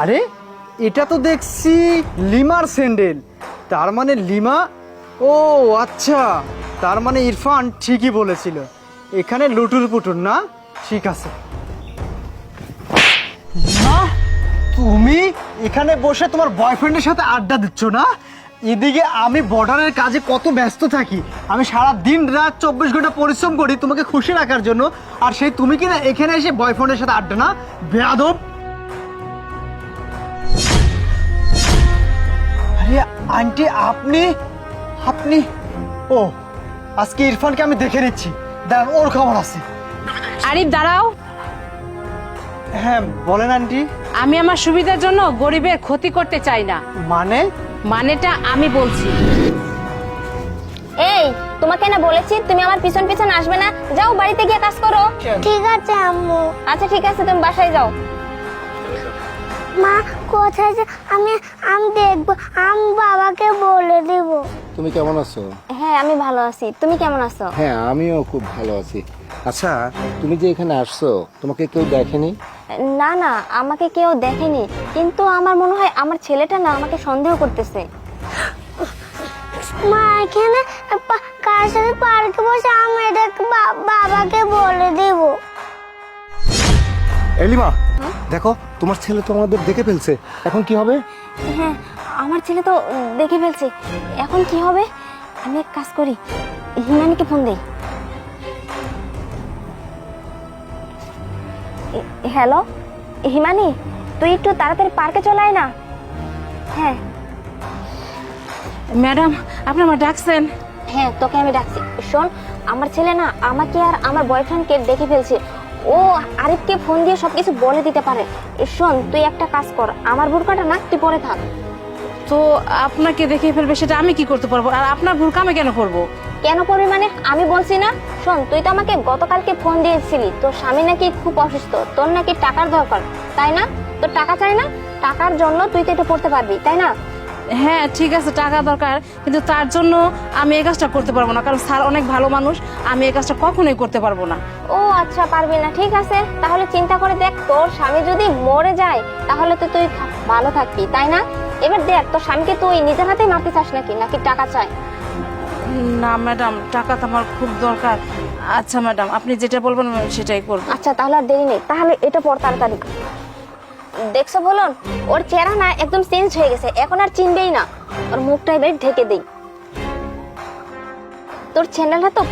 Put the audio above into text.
আরে এটা তো দেখছি লিমার স্যান্ডেল, তার মানে লিমা। ও আচ্ছা, তার মানে ইরফান ঠিকই বলেছিল, এখানে লুটুর পুটুর না। ঠিক আছে। না, তুমি এখানে বসে তোমার বয়ফ্রেন্ডের সাথে আড্ডা দিচ্ছ না? এদিকে আমি বর্ডারের কাজে কত ব্যস্ত থাকি, আমি সারা দিন রাত 24 ঘন্টা পরিশ্রম করি তোমাকে খুশি রাখার জন্য, আর সেই তুমি কিনা এখানে এসে বয়ফ্রেন্ডের সাথে আড্ডা? না বেয়াদব। আরে আন্টি, আপনি আপনি ও, আজকে ইরফানকে আমি দেখে নিচ্ছি, দাঁড়ান, ওর খবর আছে। আরিফ দাঁড়াও। হ্যাঁ বলেন আন্টি। আমি আমার সুবিধার জন্য গরিবের ক্ষতি করতে চাই না। মানেটা আমি বলছি। এই, তোমাকে না বলেছি তুমি আমার পিছন পিছন আসবে না, যাও বাড়িতে গিয়ে কাজ করো। ঠিক আছে আম্মু। আচ্ছা ঠিক আছে, তুমি বাসায় যাও। মা কোথায় যে আমি আমি দেখবো, আমি বাবাকে বলে দিব। তুমি কেমন আছো? হ্যাঁ আমি ভালো আছি, তুমি কেমন আছো? হ্যাঁ আমিও খুব ভালো আছি। আচ্ছা, তুমি যে এখানে আসছো, তোমাকে কেউ দেখেনি? না না, আমাকে কেউ দেখেনি, কিন্তু আমার মনে হয় আমার ছেলেটা না আমাকে সন্দেহ করতেছে। মা এখানে কার সাথে পার্কে বসে, আমি এটাকে বাবাকে বলে দিব। এলিমা, দেখো তোমার ছেলে তো আমাদের দেখে ফেলছে, এখন কি হবে? হ্যাঁ, আমার ছেলে তো দেখে ফেলছে, এখন কি হবে? আমি এক কাজ করি, হিমানিকে ফোন দেই। হ্যালো হিমানি, তুই একটু তাড়াতাড়ি পার্কে চলে আয় না। হ্যাঁ ম্যাডাম, আপনি আমার ডাকছেন? হ্যাঁ, তোকে আমি ডাকছি। শোন, আমার ছেলে না আমাকে আর আমার বয়ফ্রেন্ডকে দেখে ফেলছে, ও আরিফকে ফোন দিয়ে সবকিছু বলে দিতে পারে। শোন, তুই একটা কাজ কর, আমার বোরকাটা না তুই পরে থাক। তো আপনাকে দেখে ফেলবে, সেটা আমি কি করতে পারবো? আর আপনার ভুল কামে কেন করবো? কেন করবি মানে? আমি বলছি না। শোন, তুই তো আমাকে গতকালকে ফোন দিয়েছিলি, তোর স্বামী নাকি খুব অসুস্থ, তোর নাকি টাকার দরকার, তাই না? তোর টাকা চাই না? টাকার জন্য তুই তো এটা পড়তে পারবি, তাই না? হ্যাঁ ঠিক আছে, টাকা দরকার, কিন্তু তার জন্য আমি এই কাজটা করতে পারবো না, কারণ স্যার অনেক ভালো মানুষ, আমি এই কাজটা কখনোই করতে পারবো না। ও আচ্ছা, পারবি না, ঠিক আছে। তাহলে চিন্তা করে দেখ, তোর স্বামী যদি মরে যায় তাহলে তো তুই ভালো থাকবি, তাই না? এবার দেখ, তোর স্বামীকে তুই নিজের হাতেই মারতে চাস নাকি, নাকি টাকা চাই? না ম্যাডাম, টাকা তো আমার খুব দরকার। আচ্ছা ম্যাডাম, আপনি যেটা বলবেন আমি সেটাই করবো। আচ্ছা তাহলে আর দেরি নেই, তাহলে এটা পড় তাড়াতাড়ি। দেখছো বলুন, ওর চেহারা না একদম চেঞ্জ হয়ে গেছে, এখন আর চিনবেই না, ওর মুখটা এবার ঢেকে দেই। তোর চ্যানেলটা তো